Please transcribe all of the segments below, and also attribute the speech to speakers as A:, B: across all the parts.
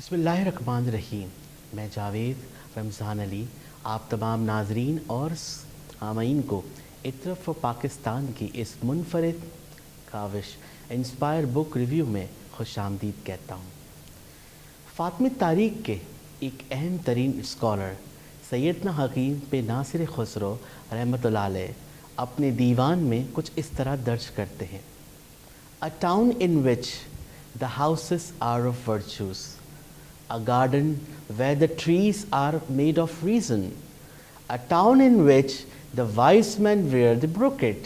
A: بسم اللہ الرحمن الرحیم. میں جاوید رمضان علی آپ تمام ناظرین اور سامعین کو اطرف و پاکستان کی اس منفرد کاوش انسپائر بک ریویو میں خوش آمدید کہتا ہوں. فاطمی تاریخ کے ایک اہم ترین اسکالر سیدنا حکیم پہ ناصر خسرو رحمۃ اللہ علیہ اپنے دیوان میں کچھ اس طرح درج کرتے ہیں: A town in which the houses are of virtues, a garden where the trees are made of reason, a town in which the wise men wear the brocade,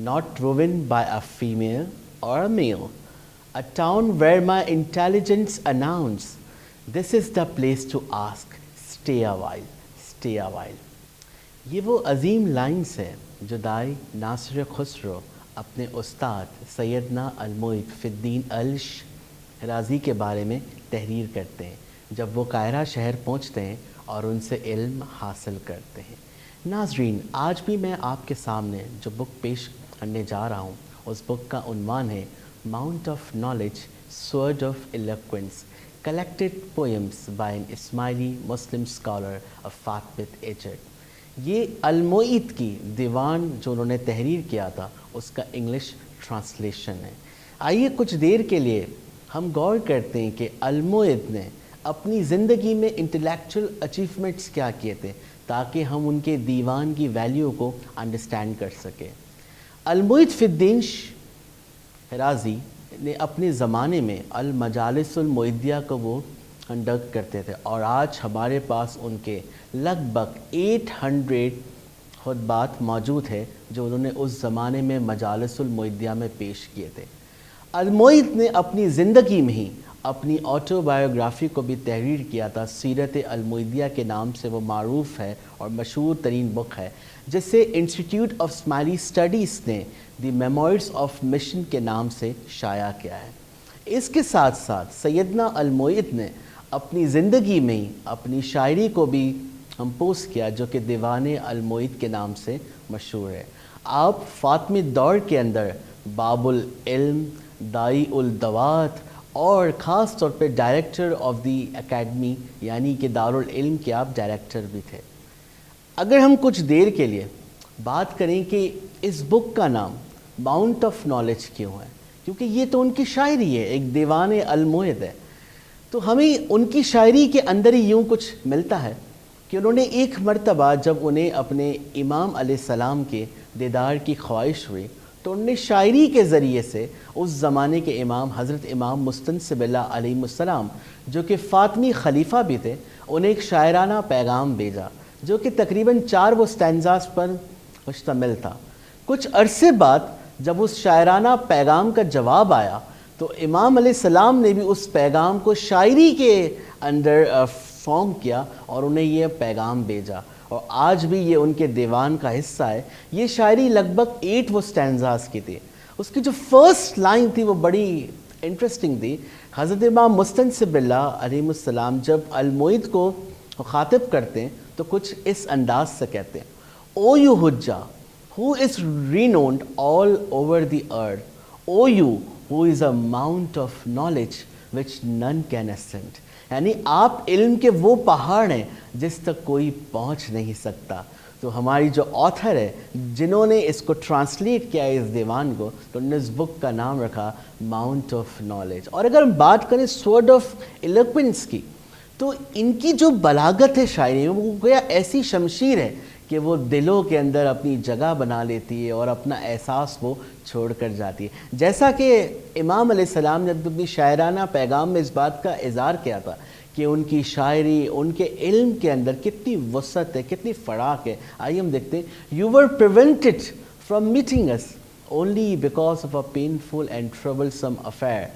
A: not woven by a female or a male, a town where my intelligence announce, this is the place to ask, stay a while, stay a while. یہ وہ عظیم lines ہے جو دائی ناصر خسرو اپنے استاد سیدنا المعید فی الدین الشیرازی کے بارے میں تحریر کرتے ہیں جب وہ قاہرہ شہر پہنچتے ہیں اور ان سے علم حاصل کرتے ہیں. ناظرین، آج بھی میں آپ کے سامنے جو بک پیش کرنے جا رہا ہوں اس بک کا عنوان ہے mount of knowledge sword of eloquence collected poems by an Ismaili Muslim scholar of Fatimid Egypt. یہ المعید کی دیوان جو انہوں نے تحریر کیا تھا اس کا انگلش ٹرانسلیشن ہے. آئیے کچھ دیر کے لیے ہم غور کرتے ہیں کہ المعید نے اپنی زندگی میں انٹلیکچوئل اچیومنٹس کیا کیے تھے تاکہ ہم ان کے دیوان کی ویلیو کو انڈرسٹینڈ کر سکیں. المعید فی الدین شیرازی نے اپنے زمانے میں المجالس المعیدیہ کو وہ کنڈکٹ کرتے تھے اور آج ہمارے پاس ان کے لگ بھگ 800 خطبات موجود ہے جو انہوں نے اس زمانے میں مجالس المعیدیہ میں پیش کیے تھے. المعید نے اپنی زندگی میں ہی اپنی آٹو بایوگرافی کو بھی تحریر کیا تھا. سیرت المعیدیہ کے نام سے وہ معروف ہے اور مشہور ترین بک ہے جسے انسٹیٹیوٹ آف اسماعیلی اسٹڈیز نے دی میموئرز آف مشن کے نام سے شائع کیا ہے. اس کے ساتھ ساتھ سیدنا المعید نے اپنی زندگی میں ہی اپنی شاعری کو بھی کمپوز کیا جو کہ دیوان المعید کے نام سے مشہور ہے. آپ فاطمی دور کے اندر باب العلم، دائی الدوات اور خاص طور پہ ڈائریکٹر آف دی اکیڈمی یعنی کہ دارالعلم کے آپ ڈائریکٹر بھی تھے. اگر ہم کچھ دیر کے لیے بات کریں کہ اس بک کا نام ماؤنٹ آف نالج کیوں ہے، کیونکہ یہ تو ان کی شاعری ہے، ایک دیوان المعید ہے، تو ہمیں ان کی شاعری کے اندر ہی یوں کچھ ملتا ہے کہ انہوں نے ایک مرتبہ جب انہیں اپنے امام علیہ السلام کے دیدار کی خواہش ہوئی تو انہوں نے شاعری کے ذریعے سے اس زمانے کے امام حضرت امام مستنصب اللہ علیہ السلام جو کہ فاطمی خلیفہ بھی تھے انہیں ایک شاعرانہ پیغام بھیجا جو کہ تقریباً 4 وہ اسٹینزاز پر مشتمل تھا. کچھ عرصے بعد جب اس شاعرانہ پیغام کا جواب آیا تو امام علیہ السلام نے بھی اس پیغام کو شاعری کے اندر فارم کیا اور انہیں یہ پیغام بھیجا اور آج بھی یہ ان کے دیوان کا حصہ ہے. یہ شاعری لگ بھگ 8 وہ اسٹینزاز کی تھی. اس کی جو فرسٹ لائن تھی وہ بڑی انٹرسٹنگ تھی. حضرت امام مستنصب اللہ علیہ السلام جب المعید کو خاطب کرتے ہیں تو کچھ اس انداز سے کہتے ہیں: او you Hijja who is renowned all over the earth, O you who is a mount of knowledge which none can ascend. یعنی آپ علم کے وہ پہاڑ ہیں جس تک کوئی پہنچ نہیں سکتا. تو ہماری جو آتھر ہے جنہوں نے اس کو ٹرانسلیٹ کیا ہے اس دیوان کو تو انہوں نے اس بک کا نام رکھا ماؤنٹ آف نالج. اور اگر ہم بات کریں سورڈ آف ایلوکوینس کی تو ان کی جو بلاغت ہے شاعری میں وہ گویا ایسی شمشیر ہے کہ وہ دلوں کے اندر اپنی جگہ بنا لیتی ہے اور اپنا احساس وہ چھوڑ کر جاتی ہے. جیسا کہ امام علیہ السلام نے اپنی شاعرانہ پیغام میں اس بات کا اظہار کیا تھا کہ ان کی شاعری ان کے علم کے اندر کتنی وسعت ہے، کتنی فراق ہے. آئیے ہم دیکھتے ہیں: you were prevented from meeting us only because of a painful and troublesome affair,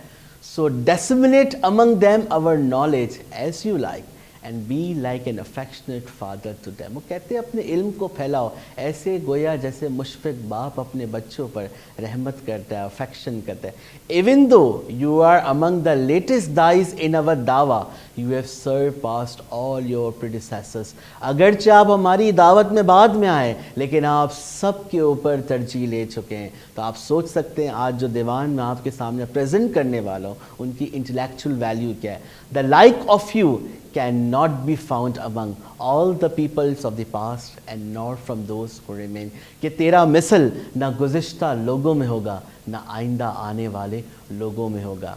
A: so disseminate among them our knowledge as you like, and be like an affectionate father to them. وہ کہتے ہیں اپنے علم کو پھیلاؤ ایسے گویا جیسے مشفق باپ اپنے بچوں پر رحمت کرتا ہے, افیکشن کرتا ہے. Even though you are among the latest dies in our dawa, you have surpassed all your predecessors. اگرچہ آپ ہماری دعوت میں بعد میں آئے لیکن آپ سب کے اوپر ترجیح لے چکے ہیں. تو آپ سوچ سکتے ہیں آج جو دیوان میں آپ کے سامنے پریزنٹ کرنے والا ہوں ان کی انٹلیکچوئل ویلیو کیا ہے. The like of you cannot be found among all the peoples of the past and nor from those who remain. کہ تیرا مثل نہ گزشتہ لوگوں میں ہوگا نہ آئندہ آنے والے لوگوں میں ہوگا.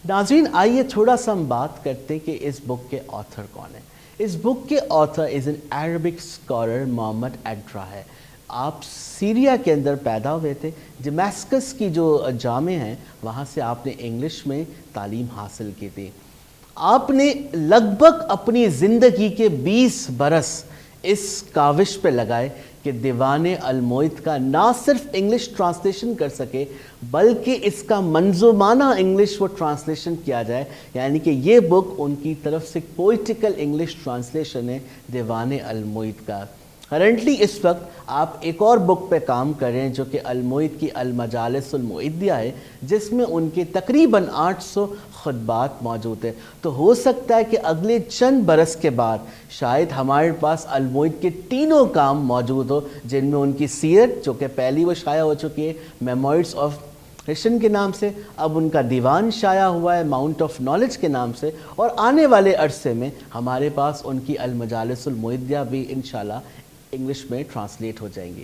A: ناظرین آئیے تھوڑا سا ہم بات کرتے ہیں کہ اس بک کے آتھر کون ہیں. اس بک کے author is an Arabic scholar Muhammad ایڈرا ہے. آپ سیریا کے اندر پیدا ہوئے تھے. ڈمیسکس کی جو جامع ہیں وہاں سے آپ نے انگلش میں تعلیم حاصل کی تھی. آپ نے لگ بھگ اپنی زندگی کے 20 برس اس کاوش پہ لگائے کہ دیوان المعید کا نہ صرف انگلش ٹرانسلیشن کر سکے بلکہ اس کا منظومانہ انگلش وہ ٹرانسلیشن کیا جائے. یعنی کہ یہ بک ان کی طرف سے پوئٹیکل انگلش ٹرانسلیشن ہے دیوان المعید کا. کرنٹلی اس وقت آپ ایک اور بک پہ کام کر رہے ہیں جو کہ المعید کی المجالس المعیدیہ ہے جس میں ان کے تقریباً 800 خطبات موجود ہیں. تو ہو سکتا ہے کہ اگلے چند برس کے بعد شاید ہمارے پاس المعید کے تینوں کام موجود ہو جن میں ان کی سیرت جو کہ پہلی وہ شائع ہو چکی ہے میموریز آف ہشن کے نام سے, اب ان کا دیوان شائع ہوا ہے ماؤنٹ آف نالج کے نام سے, اور آنے والے عرصے میں ہمارے پاس ان کی المجالس المعیدیہ بھی انشاءاللہ انگلش میں ٹرانسلیٹ ہو جائیں گی.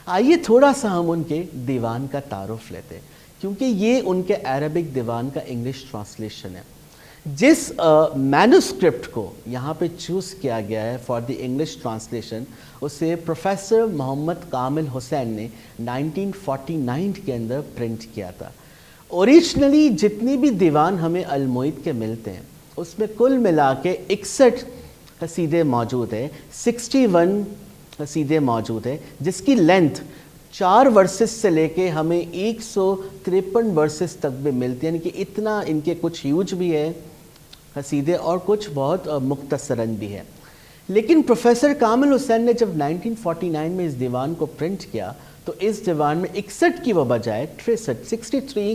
A: آئیے تھوڑا سا ہم ان کے دیوان کا تعارف لیتے ہیں کیونکہ یہ ان کے عربک دیوان کا انگلش ٹرانسلیشن ہے. جس مینوسکرپٹ کو یہاں پہ چوز کیا گیا ہے فار دی انگلش ٹرانسلیشن اسے پروفیسر محمد کامل حسین نے 1949 کے اندر پرنٹ کیا تھا. اوریجنلی جتنی بھی دیوان ہمیں المعید کے ملتے ہیں اس میں کل ملا کے 61 قصیدے موجود ہیں, 61 قصیدے موجود ہیں جس کی لینتھ 4 ورسز سے لے کے ہمیں 153 ورسز تک بھی ملتی ہے. یعنی کہ اتنا ان کے کچھ ہیوج بھی ہے قصیدے اور کچھ بہت مختصراً بھی ہے. لیکن پروفیسر کامل حسین نے جب 1949 میں اس دیوان کو پرنٹ کیا تو اس دیوان میں 61 کی وہ بجائے 63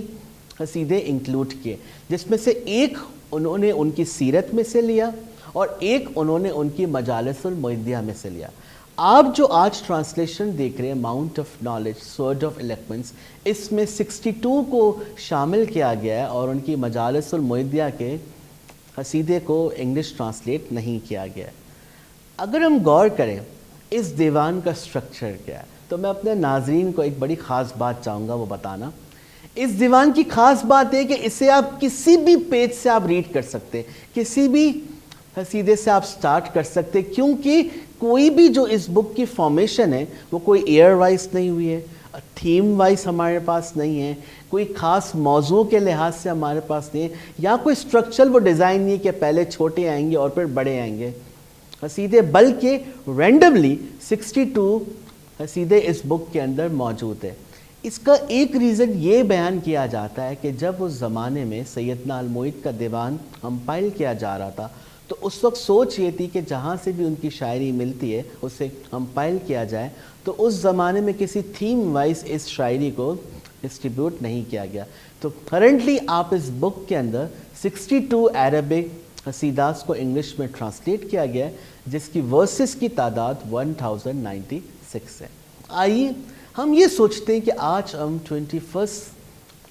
A: قصیدے انکلوڈ کیے جس میں سے ایک انہوں نے ان کی سیرت میں سے لیا اور ایک انہوں نے ان کی مجالس المعیدیہ میں سے لیا. آپ جو آج ٹرانسلیشن دیکھ رہے ہیں mount of knowledge sword of eloquence اس میں 62 کو شامل کیا گیا ہے اور ان کی مجالس المعیدیہ کے قصیدے کو انگلش ٹرانسلیٹ نہیں کیا گیا ہے. اگر ہم غور کریں اس دیوان کا سٹرکچر کیا ہے تو میں اپنے ناظرین کو ایک بڑی خاص بات چاہوں گا وہ بتانا. اس دیوان کی خاص بات ہے کہ اسے آپ کسی بھی پیج سے آپ ریڈ کر سکتے, کسی بھی قصیدے سے آپ سٹارٹ کر سکتے, کیونکہ کوئی بھی جو اس بک کی فارمیشن ہے وہ کوئی ایئر وائز نہیں ہوئی ہے, تھیم وائز ہمارے پاس نہیں ہے, کوئی خاص موضوع کے لحاظ سے ہمارے پاس نہیں ہے, یا کوئی اسٹرکچرل وہ ڈیزائن نہیں ہے کہ پہلے چھوٹے آئیں گے اور پھر بڑے آئیں گے قصیدے, بلکہ رینڈملی 62 قصیدے اس بک کے اندر موجود ہے. اس کا ایک ریزن یہ بیان کیا جاتا ہے کہ جب اس زمانے میں سیدنا المعید کا دیوان کمپائل کیا جا رہا تھا تو اس وقت سوچ یہ تھی کہ جہاں سے بھی ان کی شاعری ملتی ہے اسے کمپائل کیا جائے, تو اس زمانے میں کسی تھیم وائز اس شاعری کو ڈسٹریبیوٹ نہیں کیا گیا. تو کرنٹلی آپ اس بک کے اندر 62 عربک قصیدات کو انگلش میں ٹرانسلیٹ کیا گیا ہے جس کی ورسز کی تعداد 1096 ہے. آئیے ہم یہ سوچتے ہیں کہ آج ہم 21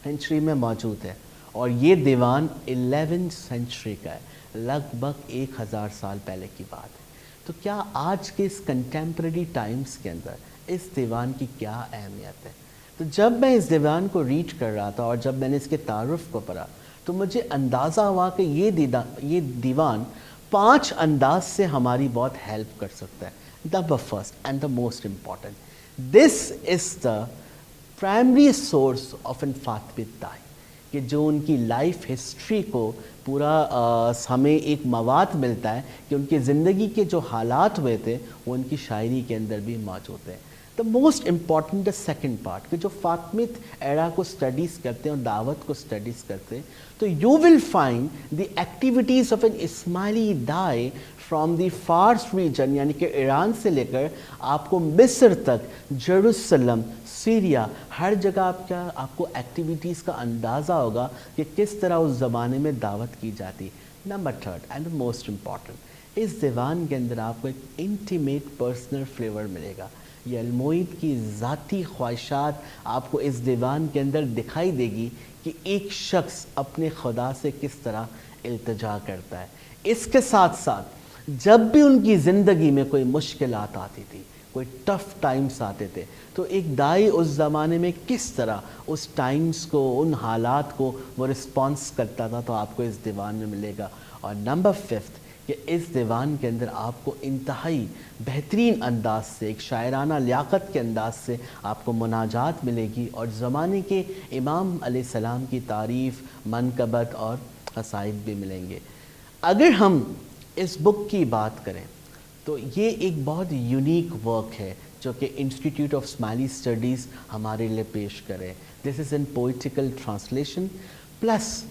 A: سینچری میں موجود ہیں اور یہ دیوان 11 سینچری کا ہے, لگ بھگ 1000 سال پہلے کی بات ہے. تو کیا آج کے اس کنٹمپریری ٹائمز کے اندر اس دیوان کی کیا اہمیت ہے؟ تو جب میں اس دیوان کو ریڈ کر رہا تھا اور جب میں نے اس کے تعارف کو پڑھا تو مجھے اندازہ ہوا کہ یہ دیوان 5 انداز سے ہماری بہت ہیلپ کر سکتا ہے. Number first and the most important, this is the primary source of in Fatimi دائی, کہ جو ان کی لائف ہسٹری کو پورا ہمیں ایک مواد ملتا ہے کہ ان کی زندگی کے جو حالات ہوئے تھے وہ ان کی شاعری کے اندر بھی موجود ہیں. دا most important the second part کہ جو فاطمید ایرا کو اسٹڈیز کرتے ہیں اور دعوت کو اسٹڈیز کرتے ہیں تو you will find the activities of an Ismaili دائی فرام دی فارس ریجن، یعنی کہ ایران سے لے کر آپ کو مصر تک، جیروسلم، سیریا، ہر جگہ آپ کو ایکٹیویٹیز کا اندازہ ہوگا کہ کس طرح اس زمانے میں دعوت کی جاتی. Number third and most important, اس دیوان کے اندر آپ کو ایک انٹیمیٹ پرسنل فلیور ملے گا. یہ الموعید کی ذاتی خواہشات آپ کو اس دیوان کے اندر دکھائی دے گی کہ ایک شخص اپنے خدا سے کس طرح التجا کرتا ہے. اس کے ساتھ ساتھ جب بھی ان کی زندگی میں کوئی مشکلات آتی تھی، کوئی ٹف ٹائمز آتے تھے، تو ایک دائی اس زمانے میں کس طرح اس ٹائمز کو، ان حالات کو وہ رسپانس کرتا تھا، تو آپ کو اس دیوان میں ملے گا. اور نمبر ففتھ کہ اس دیوان کے اندر آپ کو انتہائی بہترین انداز سے، ایک شاعرانہ لیاقت کے انداز سے آپ کو مناجات ملے گی اور زمانے کے امام علیہ السلام کی تعریف، منقبت اور قصائد بھی ملیں گے. اگر ہم اس بک کی بات کریں تو یہ ایک بہت یونیک ورک ہے جو کہ انسٹیٹیوٹ آف اسماعیلی اسٹڈیز ہمارے لیے پیش کرے. This is an poetical translation, plus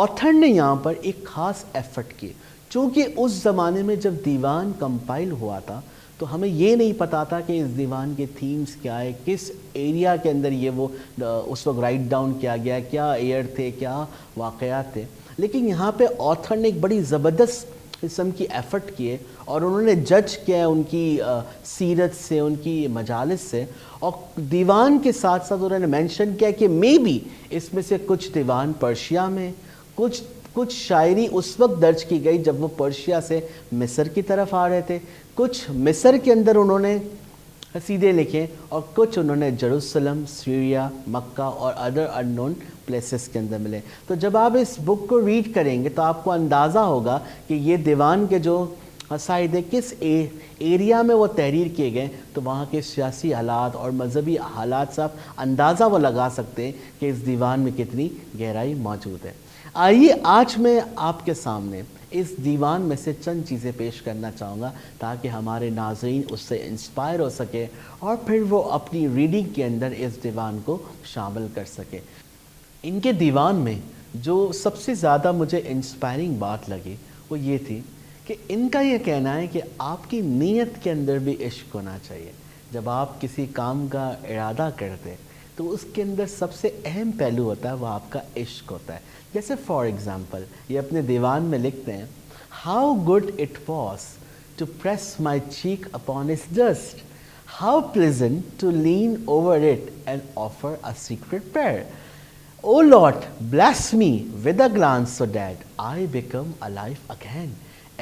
A: author نے یہاں پر ایک خاص ایفرٹ کی. چونکہ اس زمانے میں جب دیوان کمپائل ہوا تھا تو ہمیں یہ نہیں پتا تھا کہ اس دیوان کے تھیمز کیا ہے، کس ایریا کے اندر یہ وہ اس وقت رائٹ ڈاؤن کیا گیا، کیا ایئر تھے، کیا واقعات تھے. لیکن یہاں پہ آتھر نے ایک بڑی زبردست قسم کی ایفرٹ کیے اور انہوں نے جج کیا ہے ان کی سیرت سے، ان کی مجالس سے، اور دیوان کے ساتھ ساتھ انہوں نے مینشن کیا کہ مے بی اس میں سے کچھ دیوان پرشیا میں، کچھ شاعری اس وقت درج کی گئی جب وہ پرشیا سے مصر کی طرف آ رہے تھے، کچھ مصر کے اندر انہوں نے قصیدے لکھے، اور کچھ انہوں نے جیروسلم، سیریا، مکہ اور ادر ان نون پلیسز کے اندر ملے. تو جب آپ اس بک کو ریڈ کریں گے تو آپ کو اندازہ ہوگا کہ یہ دیوان کے جو قصائد کس ایریا میں وہ تحریر کیے گئے، تو وہاں کے سیاسی حالات اور مذہبی حالات سے آپ اندازہ وہ لگا سکتے ہیں کہ اس دیوان میں کتنی گہرائی موجود ہے. آئیے آج میں آپ کے سامنے اس دیوان میں سے چند چیزیں پیش کرنا چاہوں گا تاکہ ہمارے ناظرین اس سے انسپائر ہو سکے اور پھر وہ اپنی ریڈنگ کے اندر اس دیوان کو شامل کر سکے. ان کے دیوان میں جو سب سے زیادہ مجھے انسپائرنگ بات لگی وہ یہ تھی کہ ان کا یہ کہنا ہے کہ آپ کی نیت کے اندر بھی عشق ہونا چاہیے. جب آپ کسی کام کا ارادہ کرتے تو اس کے اندر سب سے اہم پہلو ہوتا ہے وہ آپ کا عشق ہوتا ہے. جیسے فار ایگزامپل یہ اپنے دیوان میں لکھتے ہیں، how good it was to press my cheek upon its dust, how pleasant to lean over it and offer a secret prayer. Oh Lord, bless me with a glance so that I become alive again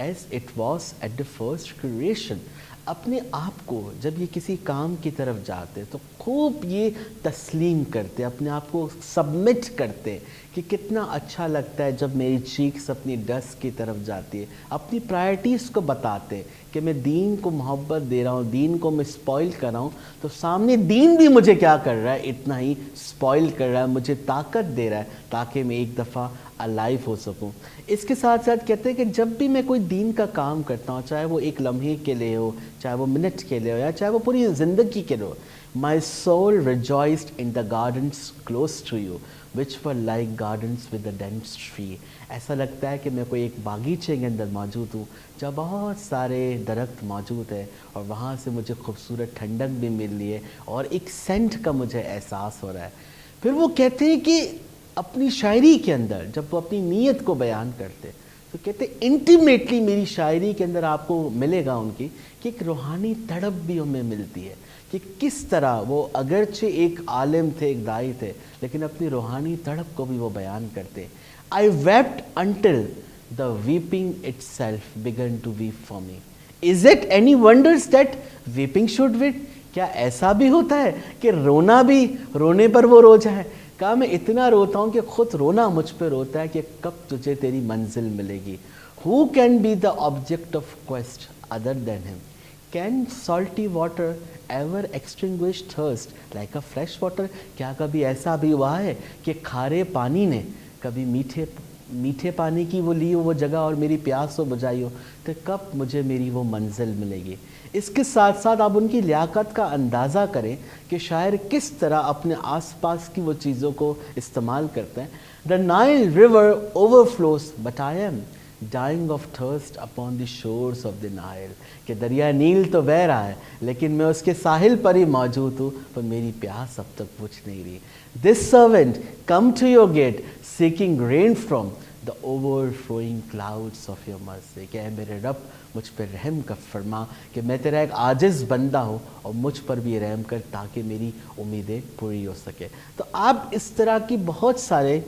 A: as it was at the first creation. اپنے آپ کو جب یہ کسی کام کی طرف جاتے تو خوب یہ تسلیم کرتے، اپنے آپ کو سبمٹ کرتے کہ کتنا اچھا لگتا ہے جب میری چیکس اپنی ڈسٹ کی طرف جاتی ہے. اپنی پرائرٹیز کو بتاتے کہ میں دین کو محبت دے رہا ہوں، دین کو میں سپوائل کر رہا ہوں، تو سامنے دین بھی مجھے کیا کر رہا ہے، اتنا ہی سپوائل کر رہا ہے، مجھے طاقت دے رہا ہے تاکہ میں ایک دفعہ الائیو ہو سکوں. اس کے ساتھ ساتھ کہتے ہیں کہ جب بھی میں کوئی دین کا کام کرتا ہوں، چاہے وہ ایک لمحے کے لیے ہو، چاہے وہ منٹ کے لیے ہو، یا چاہے وہ پوری زندگی کے لیے ہو، my soul rejoiced in the gardens close to you which were like gardens with a dense tree. ایسا لگتا ہے کہ میں کوئی ایک باغیچے کے اندر موجود ہوں جہاں بہت سارے درخت موجود ہیں اور وہاں سے مجھے خوبصورت ٹھنڈک بھی مل رہی ہے اور ایک سینٹ کا مجھے احساس ہو رہا ہے. پھر وہ کہتے ہیں کہ اپنی شاعری کے اندر جب وہ اپنی نیت کو بیان کرتے تو کہتے ہیں انٹیمیٹلی میری شاعری کے اندر آپ کو ملے گا ان کی کہ ایک روحانی تڑپ بھی ہمیں ملتی ہے کہ کس طرح وہ اگرچہ ایک عالم تھے، ایک دائی تھے، لیکن اپنی روحانی تڑپ کو بھی وہ بیان کرتے. I wept until the weeping itself began to weep for me. Is it any wonders that weeping should weep? کیا ایسا بھی ہوتا ہے کہ رونا بھی رونے پر وہ رو جائے؟ کہا میں اتنا روتا ہوں کہ خود رونا مجھ پہ روتا ہے کہ کب تجھے تیری منزل ملے گی. Who can be the object of quest other than him? Can salty water ever extinguish thirst like a fresh water? کیا کبھی ایسا بھی ہوا ہے کہ کھارے پانی نے کبھی میٹھے میٹھے پانی کی وہ لی ہو وہ جگہ اور میری پیاس ہو بجھائی ہو، تو کب مجھے میری وہ منزل ملے گی؟ اس کے ساتھ ساتھ آپ ان کی لیاقت کا اندازہ کریں کہ شاعر کس طرح اپنے آس پاس کی وہ چیزوں کو استعمال کرتے ہیں. The Nile river overflows but I am dying of thirst upon the shores of the Nile. کہ دریا نیل تو بہہ رہا ہے لیکن میں اس کے ساحل پر ہی موجود ہوں، پر میری پیاس اب تک بجھ نہیں رہی. This servant come to your gate seeking rain from the overflowing clouds of your mercy. کہ اے میرے رب مجھ پر رحم کر فرما کہ میں تیرا ایک عاجز بندہ ہوں اور مجھ پر بھی رحم کر تاکہ میری امیدیں پوری ہو سکے. تو آپ اس طرح کی بہت سارے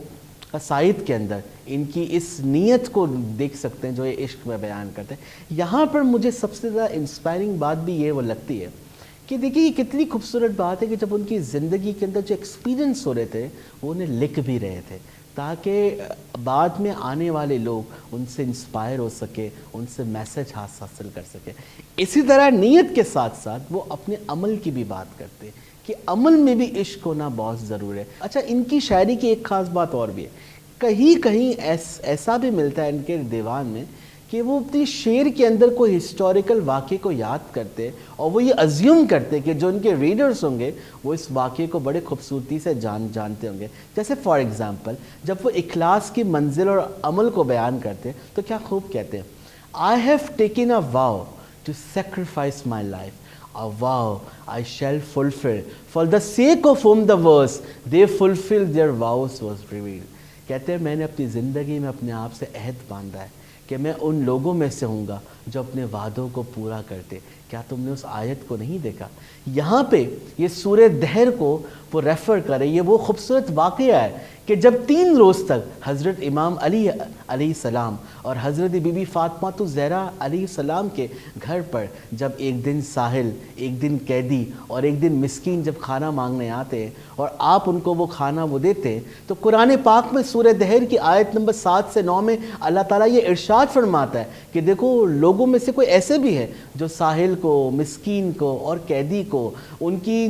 A: قصائد کے اندر ان کی اس نیت کو دیکھ سکتے ہیں جو یہ عشق میں بیان کرتے ہیں. یہاں پر مجھے سب سے زیادہ انسپائرنگ بات بھی یہ وہ لگتی ہے کہ دیکھیے یہ کتنی خوبصورت بات ہے کہ جب ان کی زندگی کے اندر جو ایکسپیرینس ہو رہے تھے وہ انہیں لکھ بھی رہے تھے تاکہ بعد میں آنے والے لوگ ان سے انسپائر ہو سکے، ان سے میسج حاصل کر سکے. اسی طرح نیت کے ساتھ ساتھ وہ اپنے عمل کی بھی بات کرتے ہیں کہ عمل میں بھی عشق ہونا بہت ضروری ہے. اچھا ان کی شاعری کی ایک خاص بات اور بھی ہے، کہیں کہیں ایسا بھی ملتا ہے ان کے دیوان میں کہ وہ اپنی شعر کے اندر کوئی ہسٹوریکل واقعے کو یاد کرتے اور وہ یہ ازیوم کرتے کہ جو ان کے ریڈرز ہوں گے وہ اس واقعے کو بڑے خوبصورتی سے جانتے ہوں گے. جیسے فار ایگزامپل جب وہ اخلاص کی منزل اور عمل کو بیان کرتے تو کیا خوب کہتے ہیں، I have taken a vow to sacrifice my life, a vow I shall fulfill, for the sake of whom the verse they fulfilled their vows was revealed. کہتے ہیں میں نے اپنی زندگی میں اپنے آپ سے عہد باندھا ہے کہ میں ان لوگوں میں سے ہوں گا جو اپنے وعدوں کو پورا کرتے. کیا تم نے اس آیت کو نہیں دیکھا؟ یہاں پہ یہ سورہ دہر کو وہ ریفر کرے، یہ وہ خوبصورت واقعہ ہے کہ جب 3 روز تک حضرت امام علی علیہ السلام اور حضرت بی بی فاطمہ زہرا علیہ السلام کے گھر پر جب ایک دن ساحل، ایک دن قیدی اور ایک دن مسکین جب کھانا مانگنے آتے ہیں اور آپ ان کو وہ کھانا وہ دیتے ہیں، تو قرآن پاک میں سورہ دہر کی آیت نمبر 7 سے 9 میں اللہ تعالیٰ یہ ارشاد فرماتا ہے کہ دیکھو لوگوں میں سے کوئی ایسے بھی ہے جو ساحل کو، مسکین کو اور قیدی کو ان کی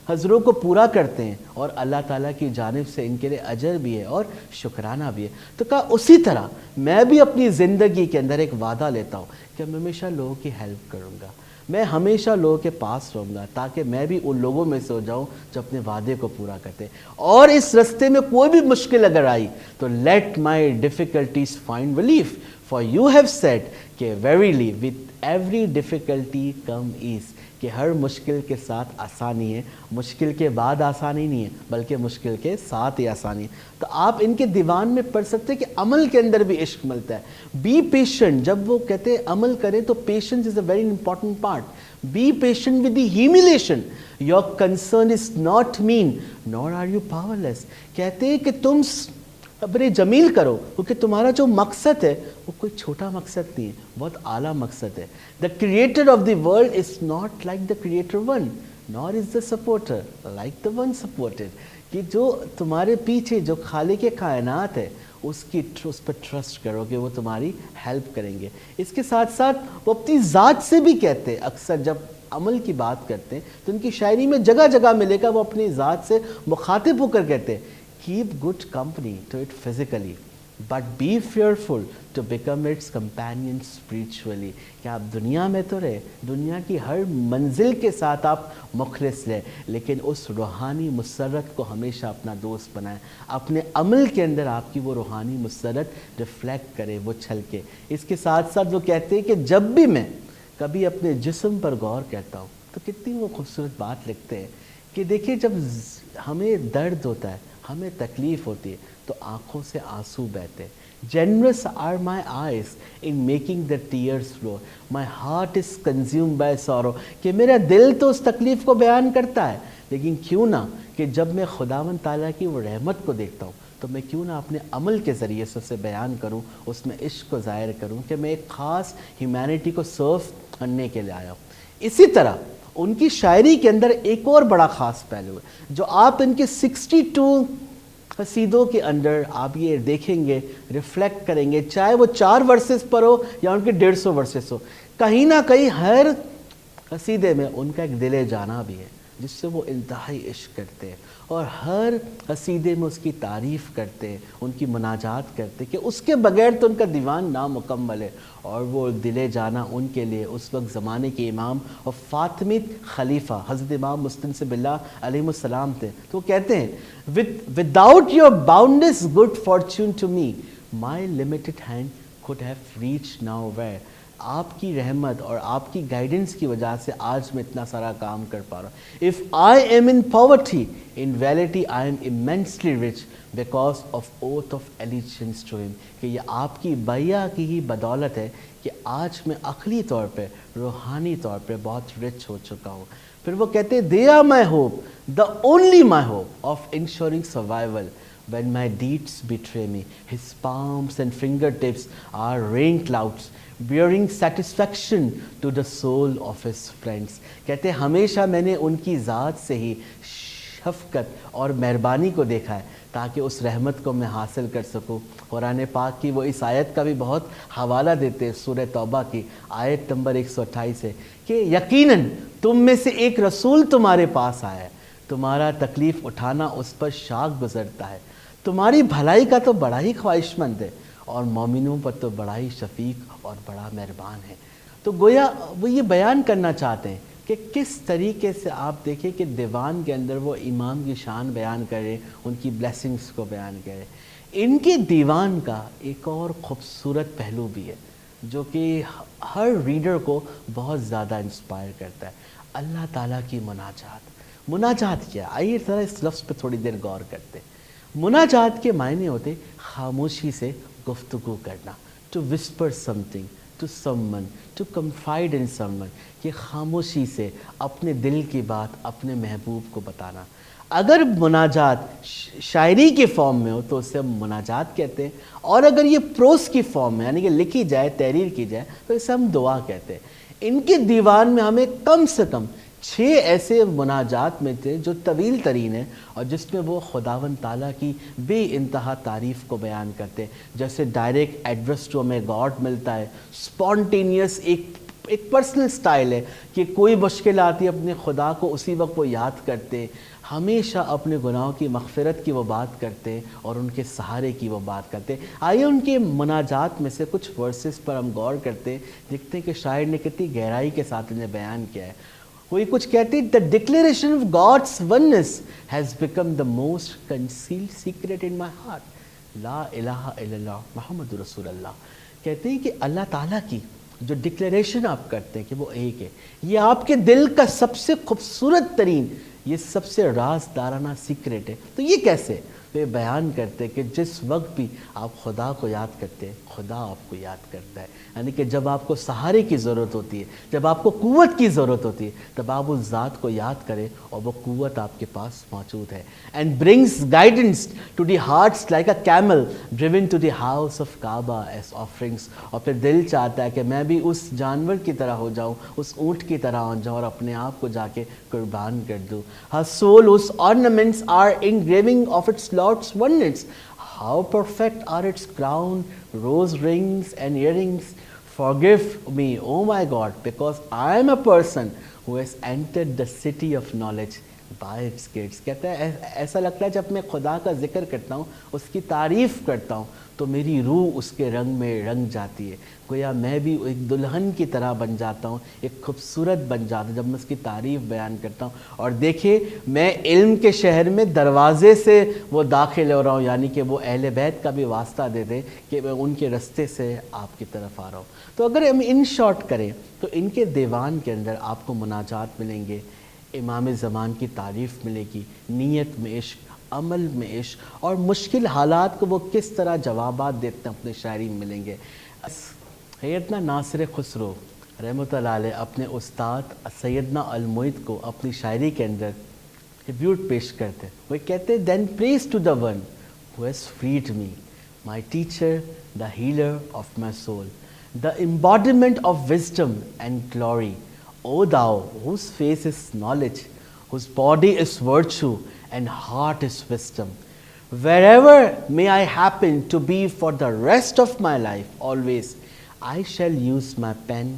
A: حضروں کو پورا کرتے ہیں اور اللہ تعالیٰ کی جانب سے ان کے لیے اجر بھی ہے اور شکرانہ بھی ہے. تو کہا اسی طرح میں بھی اپنی زندگی کے اندر ایک وعدہ لیتا ہوں کہ میں ہمیشہ لوگوں کی ہیلپ کروں گا، میں ہمیشہ لوگوں کے پاس رہوں گا تاکہ میں بھی ان لوگوں میں سے ہو جاؤں جو اپنے وعدے کو پورا کرتے ہیں. اور اس رستے میں کوئی بھی مشکل اگر آئی تو let my difficulties find relief for you have said کہ verily with every difficulty come ease, کہ ہر مشکل کے ساتھ آسانی ہے، مشکل کے بعد آسانی نہیں ہے بلکہ مشکل کے ساتھ ہی آسانی ہے. تو آپ ان کے دیوان میں پڑھ سکتے ہیں کہ عمل کے اندر بھی عشق ملتا ہے. بی پیشنٹ، جب وہ کہتے ہیں عمل کریں تو patience is a very important part. Be patient with the humiliation, your concern is not mean nor are you powerless. کہتے ہیں کہ تم صبر جمیل کرو کیونکہ تمہارا جو مقصد ہے وہ کوئی چھوٹا مقصد نہیں ہے، بہت اعلیٰ مقصد ہے. The creator of the world is not like the creator one, nor is the supporter like the one supported. کہ جو تمہارے پیچھے جو خالق کائنات ہے اس پر ٹرسٹ کرو کہ وہ تمہاری ہیلپ کریں گے. اس کے ساتھ ساتھ وہ اپنی ذات سے بھی کہتے ہیں، اکثر جب عمل کی بات کرتے ہیں تو ان کی شاعری میں جگہ جگہ ملے گا وہ اپنی ذات سے مخاطب ہو کر کہتے ہیں keep good company to it physically but be fearful to become its companion spiritually. کہ آپ دنیا میں تو رہے، دنیا کی ہر منزل کے ساتھ آپ مخلص رہے لیکن اس روحانی مسرت کو ہمیشہ اپنا دوست بنائیں، اپنے عمل کے اندر آپ کی وہ روحانی مسرت ریفلیکٹ کرے، وہ چھلکے. اس کے ساتھ ساتھ وہ کہتے ہیں کہ جب بھی میں کبھی اپنے جسم پر غور کرتا ہوں تو کتنی وہ خوبصورت بات لکھتے ہیں کہ دیکھیے جب ہمیں درد ہوتا ہے، ہمیں تکلیف ہوتی ہے تو آنکھوں سے آنسو بہتے ہیں. Generous are my eyes in making the tears flow. My heart is consumed by sorrow. کہ میرا دل تو اس تکلیف کو بیان کرتا ہے لیکن کیوں نہ کہ جب میں خداوند تعالیٰ کی وہ رحمت کو دیکھتا ہوں تو میں کیوں نہ اپنے عمل کے ذریعے سے اسے بیان کروں، اس میں عشق کو ظاہر کروں کہ میں ایک خاص ہیومینٹی کو سرو کرنے کے لیے آیا ہوں. اسی طرح ان کی شاعری کے اندر ایک اور بڑا خاص پہلو ہے جو آپ ان کے 62 قصیدوں کے اندر آپ یہ دیکھیں گے، ریفلیکٹ کریں گے، چاہے وہ 4 ورسز پر ہو یا ان کے 150 ورسز ہو، کہیں نہ کہیں ہر قصیدے میں ان کا ایک دل جانا بھی ہے. جس سے وہ انتہائی عشق کرتے ہیں اور ہر قصیدے میں اس کی تعریف کرتے ہیں, ان کی مناجات کرتے ہیں کہ اس کے بغیر تو ان کا دیوان نامکمل ہے. اور وہ دل جانا ان کے لیے اس وقت زمانے کے امام اور فاطمید خلیفہ حضرت امام مستنصب اللہ علیہ السلام تھے. تو وہ کہتے ہیں without your boundless good fortune to me my limited hand could have reached nowhere. آپ کی رحمت اور آپ کی گائیڈنس کی وجہ سے آج میں اتنا سارا کام کر پا رہا ہوں. If I am in poverty, in reality I am immensely rich because of oath of allegiance to him. کہ یہ آپ کی بیعہ کی ہی بدولت ہے کہ آج میں عقلی طور پہ روحانی طور پہ بہت رچ ہو چکا ہوں. پھر وہ کہتے ہیں they are my hope, the only my hope of ensuring survival. When my deeds betray me, his palms and fingertips are rain clouds, bearing satisfaction to the soul of his friends. کہتے ہیں ہمیشہ میں نے ان کی ذات سے ہی شفقت اور مہربانی کو دیکھا ہے تاکہ اس رحمت کو میں حاصل کر سکوں. قرآن پاک کی وہ اس آیت کا بھی بہت حوالہ دیتے ہیں, سورہ توبہ کی آیت نمبر 128 ہے کہ یقیناً تم میں سے ایک رسول تمہارے پاس آیا ہے, تمہارا تکلیف اٹھانا اس پر شاق گزرتا ہے, تمہاری بھلائی کا تو بڑا ہی خواہش مند ہے اور مومنوں پر تو بڑا ہی شفیق اور بڑا مہربان ہے. تو گویا وہ یہ بیان کرنا چاہتے ہیں کہ کس طریقے سے آپ دیکھیں کہ دیوان کے اندر وہ امام کی شان بیان کریں, ان کی بلیسنگز کو بیان کریں. ان کے دیوان کا ایک اور خوبصورت پہلو بھی ہے جو کہ ہر ریڈر کو بہت زیادہ انسپائر کرتا ہے. اللہ تعالیٰ کی مناجات. مناجات کیا؟ آئیے ذرا اس لفظ پہ تھوڑی دیر غور کرتے ہیں. مناجات کے معنی ہوتے خاموشی سے گفتگو کرنا, to whisper something to someone, to confide in someone, کہ خاموشی سے اپنے دل کی بات اپنے محبوب کو بتانا. اگر مناجات شاعری کے فارم میں ہو تو اسے ہم مناجات کہتے ہیں, اور اگر یہ پروس کی فارم میں یعنی کہ لکھی جائے, تحریر کی جائے, تو اسے ہم دعا کہتے ہیں. ان کے دیوان میں ہمیں کم سے کم 6 ایسے مناجات میں تھے جو طویل ترین ہیں اور جس میں وہ خداوند تعالیٰ کی بے انتہا تعریف کو بیان کرتے ہیں. جیسے ڈائریکٹ ایڈریس ٹو ہمیں گاڈ ملتا ہے, سپونٹینیس ایک پرسنل سٹائل ہے کہ کوئی مشکل آتی ہے اپنے خدا کو اسی وقت وہ یاد کرتے ہیں, ہمیشہ اپنے گناہوں کی مغفرت کی وہ بات کرتے ہیں اور ان کے سہارے کی وہ بات کرتے ہیں. آئیے ان کے مناجات میں سے کچھ ورسز پر ہم غور کرتے ہیں, دیکھتے ہیں کہ شاعر نے کتنی گہرائی کے ساتھ انہیں بیان کیا ہے. کوئی کچھ کہتے ہیں the declaration of God's oneness has become the most concealed secret in my heart. لا الہ الا اللہ محمد رسول اللہ. کہتے ہیں کہ اللہ تعالیٰ کی جو ڈکلیریشن آپ کرتے ہیں کہ وہ ایک ہے, یہ آپ کے دل کا سب سے خوبصورت ترین, یہ سب سے رازدارانہ سیکرٹ ہے. تو یہ کیسے؟ تو یہ بیان کرتے ہیں کہ جس وقت بھی آپ خدا کو یاد کرتے ہیں خدا آپ کو یاد کرتا ہے. یعنی کہ جب آپ کو سہارے کی ضرورت ہوتی ہے, جب آپ کو قوت کی ضرورت ہوتی ہے, تب آپ اس ذات کو یاد کریں اور وہ قوت آپ کے پاس موجود ہے. And brings guidance to the hearts like a camel driven to the house of Kaaba as offerings. اور پھر دل چاہتا ہے کہ میں بھی اس جانور کی طرح ہو جاؤں, اس اونٹ کی طرح ہو جاؤں اور اپنے آپ کو جا کے قربان کر دوں. Her soul whose ornaments are engraving of its Lord's oneness. How perfect are its crown, rose rings and earrings. Forgive me, oh my God, because I am a person who has entered the city of knowledge by its gates. کہتا ہے ایسا لگتا ہے جب میں خدا کا ذکر کرتا ہوں, اس کی تعریف کرتا ہوں, تو میری روح اس کے رنگ میں رنگ جاتی ہے. گویا میں بھی ایک دلہن کی طرح بن جاتا ہوں, ایک خوبصورت بن جاتا ہوں جب میں اس کی تعریف بیان کرتا ہوں. اور دیکھیں میں علم کے شہر میں دروازے سے وہ داخل ہو رہا ہوں, یعنی کہ وہ اہل بیت کا بھی واسطہ دے دیں کہ میں ان کے رستے سے آپ کی طرف آ رہا ہوں. تو اگر ہم ان شارٹ کریں تو ان کے دیوان کے اندر آپ کو مناجات ملیں گے, امام زمان کی تعریف ملے گی, نیت میں عشق, عمل میں عشق, اور مشکل حالات کو وہ کس طرح جوابات دیتے ہیں اپنے شاعری میں ملیں گے. سیدنا ناصر خسرو رحمۃ اللہ علیہ اپنے استاد سیدنا المعید کو اپنی شاعری کے اندر ٹریبیوٹ پیش کرتے ہیں. وہ کہتے ہیں then praise to the one who has freed me, my teacher, the healer of my soul, the embodiment of wisdom and glory. O thou whose face is knowledge, whose body is virtue and heart is wisdom. Wherever may I happen to be for the rest of my life, always I shall use my pen,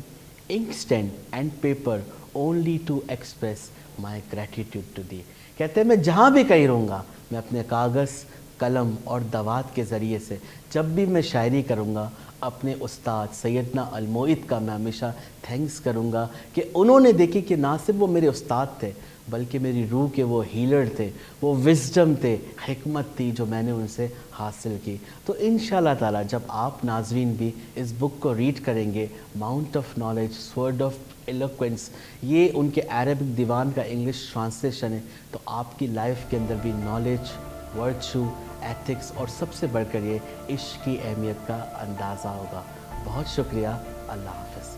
A: inkstand and paper only to express my gratitude to thee. کہتے ہیں میں جہاں بھی کہیں رہوں گا میں اپنے کاغذ قلم اور دوات کے ذریعے سے جب بھی میں شاعری کروں گا اپنے استاد سیدنا المعید کا میں ہمیشہ تھینکس کروں گا کہ انہوں نے دیکھی کہ نہ صرف وہ میرے استاد تھے بلکہ میری روح کے وہ ہیلر تھے, وہ وزڈم تھے, حکمت تھی جو میں نے ان سے حاصل کی. تو انشاءاللہ تعالیٰ جب آپ ناظرین بھی اس بک کو ریڈ کریں گے, mount of knowledge, sword of eloquence, یہ ان کے عربک دیوان کا انگلش ٹرانسلیشن ہے, تو آپ کی لائف کے اندر بھی نالج, ورچو, ایتھکس اور سب سے بڑھ کر یہ عشق کی اہمیت کا اندازہ ہوگا. بہت شکریہ. اللہ حافظ.